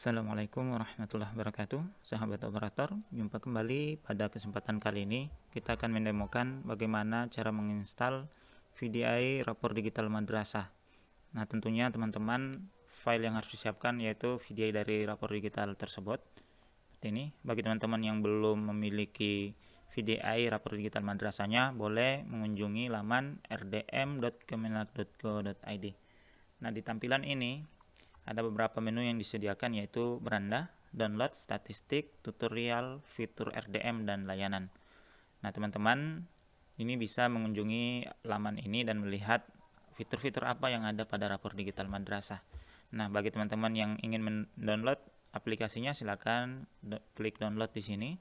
Assalamualaikum warahmatullahi wabarakatuh, sahabat operator. Jumpa kembali pada kesempatan kali ini. Kita akan mendemokan bagaimana cara menginstal VDI Rapor Digital Madrasah. Nah, tentunya teman-teman file yang harus disiapkan yaitu VDI dari rapor digital tersebut. Seperti ini. Bagi teman-teman yang belum memiliki VDI Rapor Digital Madrasahnya, boleh mengunjungi laman rdm.kemenag.go.id. Nah, di tampilan ini ada beberapa menu yang disediakan, yaitu beranda, download, statistik, tutorial, fitur RDM, dan layanan. Nah, teman-teman ini bisa mengunjungi laman ini dan melihat fitur-fitur apa yang ada pada rapor digital madrasah. Nah, bagi teman-teman yang ingin mendownload aplikasinya, silakan klik download di sini.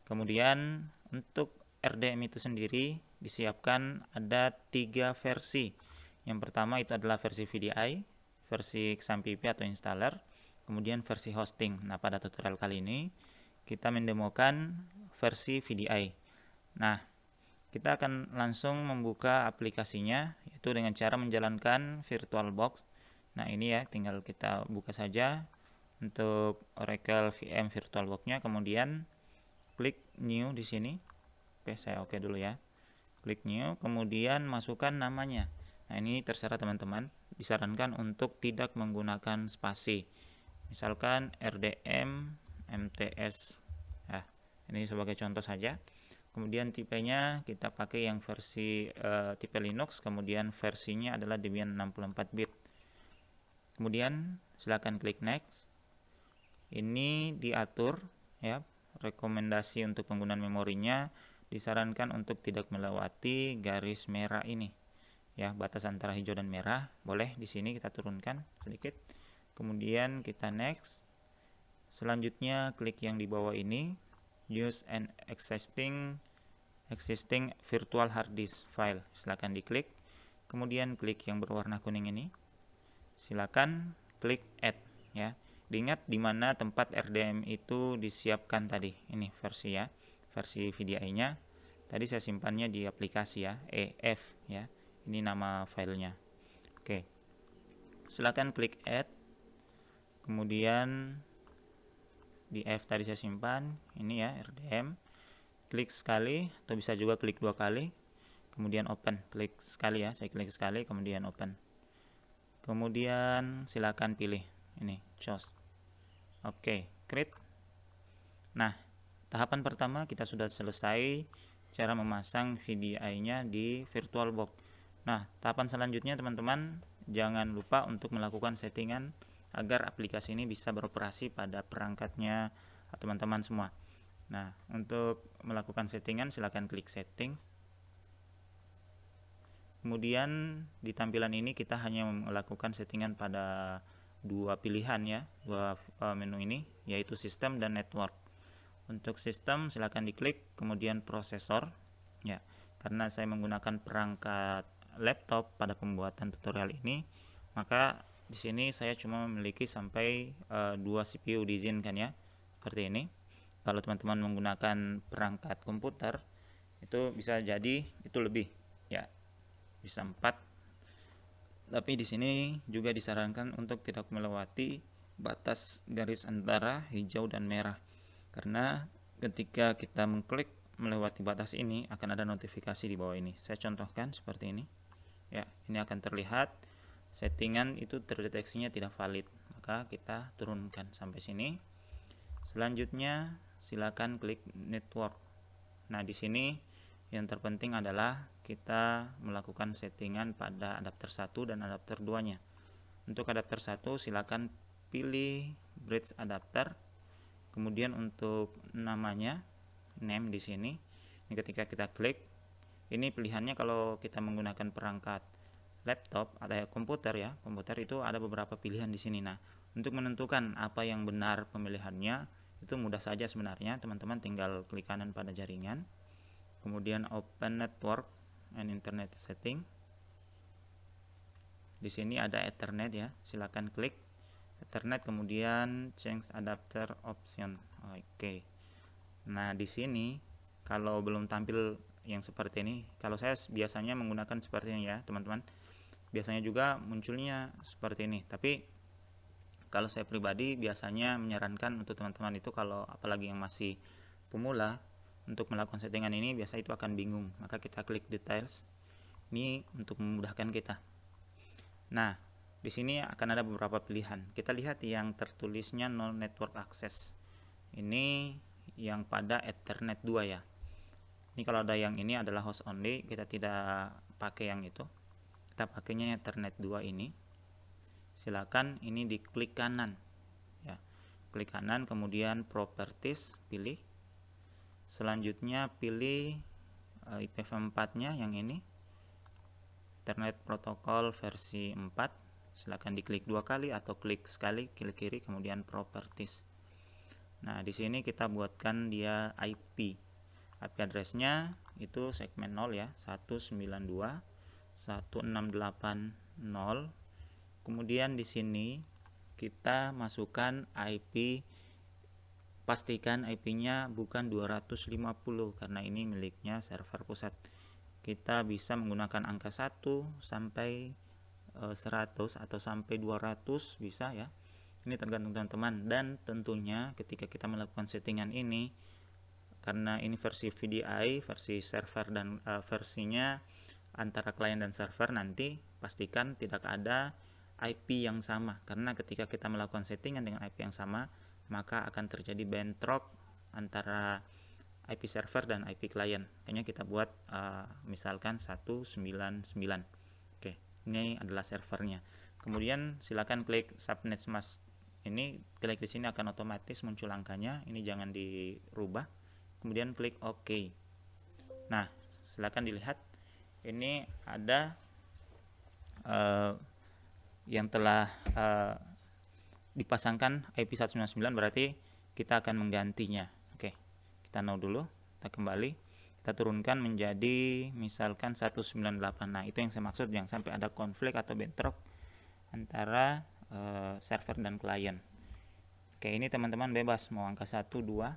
Kemudian untuk RDM itu sendiri disiapkan ada 3 versi. Yang pertama itu adalah versi VDI, versi XAMPP atau installer, kemudian versi hosting. Nah, pada tutorial kali ini kita mendemokan versi VDI. Nah, kita akan langsung membuka aplikasinya, yaitu dengan cara menjalankan VirtualBox. Nah, ini ya, tinggal kita buka saja untuk Oracle VM VirtualBox-nya, kemudian klik new di sini. Oke, saya oke dulu ya. Klik new, kemudian masukkan namanya. Nah, ini terserah teman-teman. Disarankan untuk tidak menggunakan spasi. Misalkan RDM MTS. Nah, ini sebagai contoh saja. Kemudian tipenya kita pakai yang versi tipe Linux, kemudian versinya adalah Debian 64 bit. Kemudian silakan klik next. Ini diatur ya, rekomendasi untuk penggunaan memorinya disarankan untuk tidak melewati garis merah ini. Ya, batas antara hijau dan merah. Boleh di sini kita turunkan sedikit. Kemudian kita next. Selanjutnya klik yang di bawah ini, use an existing virtual hard disk file. Silakan diklik. Kemudian klik yang berwarna kuning ini. Silakan klik add ya. Diingat di mana tempat RDM itu disiapkan tadi. Ini versi ya. Versi VDI-nya. Tadi saya simpannya di aplikasi ya, EF ya. Ini nama filenya. Oke. Silakan klik add. Kemudian di F tadi saya simpan, ini ya RDM. Klik sekali atau bisa juga klik 2 kali. Kemudian open. Klik sekali ya, saya klik sekali kemudian open. Kemudian silakan pilih ini, choose. Oke, create. Nah, tahapan pertama kita sudah selesai cara memasang VDI-nya di VirtualBox. Nah, tahapan selanjutnya teman-teman jangan lupa untuk melakukan settingan agar aplikasi ini bisa beroperasi pada perangkatnya teman-teman semua. Nah, untuk melakukan settingan silakan klik settings. Kemudian di tampilan ini kita hanya melakukan settingan pada 2 pilihan ya, 2 menu ini, yaitu sistem dan network. Untuk sistem silakan diklik, kemudian prosesor ya. Karena saya menggunakan perangkat laptop pada pembuatan tutorial ini, maka di sini saya cuma memiliki sampai 2 CPU diizinkan ya, seperti ini. Kalau teman-teman menggunakan perangkat komputer itu bisa jadi itu lebih ya, bisa 4. Tapi di sini juga disarankan untuk tidak melewati batas garis antara hijau dan merah, karena ketika kita mengklik melewati batas ini akan ada notifikasi di bawah ini. Saya contohkan seperti ini. Ya, ini akan terlihat settingan itu terdeteksinya tidak valid, maka kita turunkan sampai sini. Selanjutnya silakan klik network. Nah, di sini yang terpenting adalah kita melakukan settingan pada adapter 1 dan adapter 2-nya. Untuk adapter 1 silakan pilih bridge adapter. Kemudian untuk namanya, name di sini. Ini ketika kita klik, ini pilihannya kalau kita menggunakan perangkat laptop atau komputer ya, komputer itu ada beberapa pilihan di sini. Nah, untuk menentukan apa yang benar pemilihannya itu mudah saja sebenarnya. Teman-teman tinggal klik kanan pada jaringan, kemudian open network and internet setting. Di sini ada Ethernet ya, silakan klik Ethernet, kemudian change adapter option. Oke. Nah, di sini kalau belum tampil yang seperti ini, kalau saya biasanya menggunakan seperti ini ya teman-teman, biasanya juga munculnya seperti ini. Tapi kalau saya pribadi biasanya menyarankan untuk teman-teman itu, kalau apalagi yang masih pemula, untuk melakukan settingan ini biasa itu akan bingung, maka kita klik details ini untuk memudahkan kita. Nah, di sini akan ada beberapa pilihan. Kita lihat yang tertulisnya no network access. Ini yang pada Ethernet 2 ya. Ini kalau ada yang ini adalah host only, kita tidak pakai yang itu. Kita pakainya Ethernet 2 ini. Silakan ini diklik kanan. Ya. Klik kanan, kemudian properties, pilih. Selanjutnya pilih IPv4-nya yang ini. Ethernet protokol versi 4. Silakan diklik 2 kali atau klik sekali, klik kiri, kemudian properties. Nah, di sini kita buatkan dia IP address-nya itu segmen 0 ya, 192.168.0. Kemudian di sini kita masukkan IP, pastikan IP-nya bukan 250 karena ini miliknya server pusat. Kita bisa menggunakan angka 1 sampai 100 atau sampai 200 bisa ya. Ini tergantung teman-teman, dan tentunya ketika kita melakukan settingan ini, karena ini versi VDI, versi server dan versinya antara klien dan server, nanti pastikan tidak ada IP yang sama, karena ketika kita melakukan settingan dengan IP yang sama, maka akan terjadi bentrok antara IP server dan IP klien. Kayaknya kita buat misalkan 199. Oke, ini adalah servernya. Kemudian silakan klik subnet mask. Ini klik di sini akan otomatis muncul angkanya, ini jangan dirubah. Kemudian klik OK. Nah, silakan dilihat ini ada yang telah dipasangkan IP 199, berarti kita akan menggantinya. Oke, kita no dulu, kita kembali, kita turunkan menjadi misalkan 198. Nah, itu yang saya maksud, jangan sampai ada konflik atau bentrok antara server dan klien. Oke, ini teman-teman bebas mau angka 1, 2.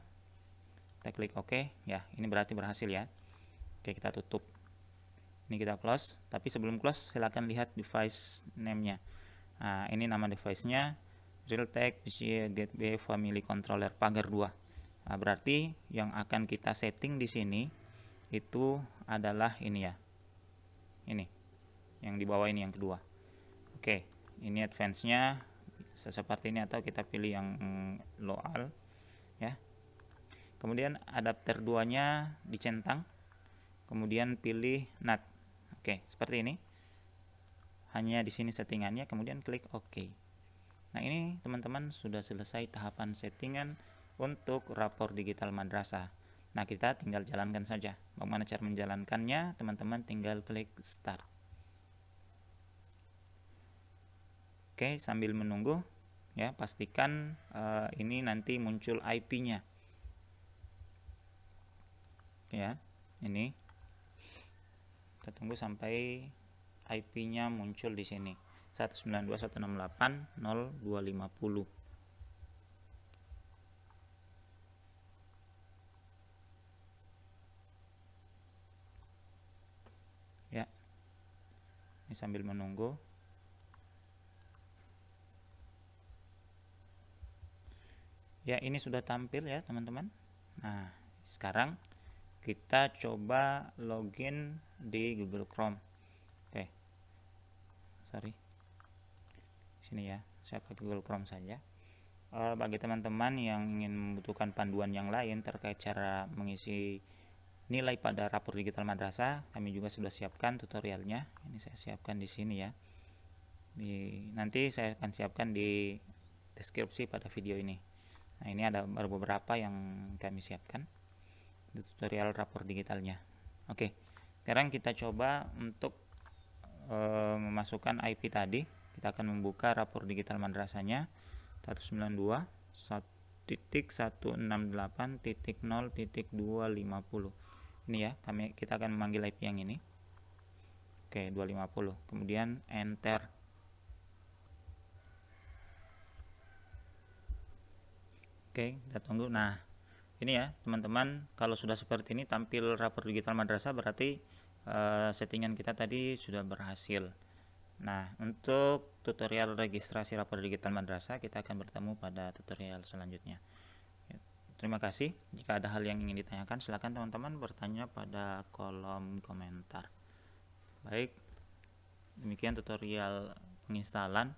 Kita klik OK ya, ini berarti berhasil ya. Oke, kita tutup. Ini kita close, tapi sebelum close silakan lihat device name-nya. Nah, ini nama device-nya Realtek PCIe Gateway Family Controller pagar 2. Nah, berarti yang akan kita setting di sini itu adalah ini ya. Ini. Yang di bawah ini yang kedua. Oke, ini advance-nya seperti ini atau kita pilih yang low-al ya. Kemudian adapter 2-nya dicentang. Kemudian pilih NAT. Oke, seperti ini. Hanya di sini settingannya, kemudian klik OK. Nah, ini teman-teman sudah selesai tahapan settingan untuk rapor digital madrasah. Nah, kita tinggal jalankan saja. Bagaimana cara menjalankannya? Teman-teman tinggal klik start. Oke, sambil menunggu ya, pastikan ini nanti muncul IP-nya. Ya, ini kita tunggu sampai IP-nya muncul di sini 192.168.0.250. Ya, ini sambil menunggu. Ya, ini sudah tampil ya teman-teman. Nah, sekarang kita coba login di Google Chrome. Oke, sorry, sini ya, saya pakai Google Chrome saja. Bagi teman-teman yang ingin membutuhkan panduan yang lain terkait cara mengisi nilai pada rapor digital madrasah, kami juga sudah siapkan tutorialnya. Ini saya siapkan di sini ya. Nanti saya akan siapkan di deskripsi pada video ini. Nah, ini ada beberapa yang kami siapkan tutorial rapor digitalnya. Oke, sekarang kita coba untuk memasukkan IP tadi. Kita akan membuka rapor digital madrasahnya 192.168.0.250. Ini ya, kita akan memanggil IP yang ini. Oke, 250. Kemudian enter. Oke, kita tunggu. Nah, ini ya teman-teman, kalau sudah seperti ini tampil rapor digital madrasah, berarti settingan kita tadi sudah berhasil. Nah, untuk tutorial registrasi rapor digital madrasah. Kita akan bertemu pada tutorial selanjutnya. Terima kasih. Jika ada hal yang ingin ditanyakan, silakan teman-teman bertanya pada kolom komentar. Baik, demikian tutorial penginstalan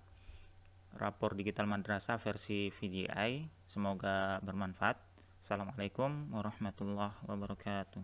rapor digital madrasah versi VDI. Semoga bermanfaat. Assalamualaikum warahmatullahi wabarakatuh.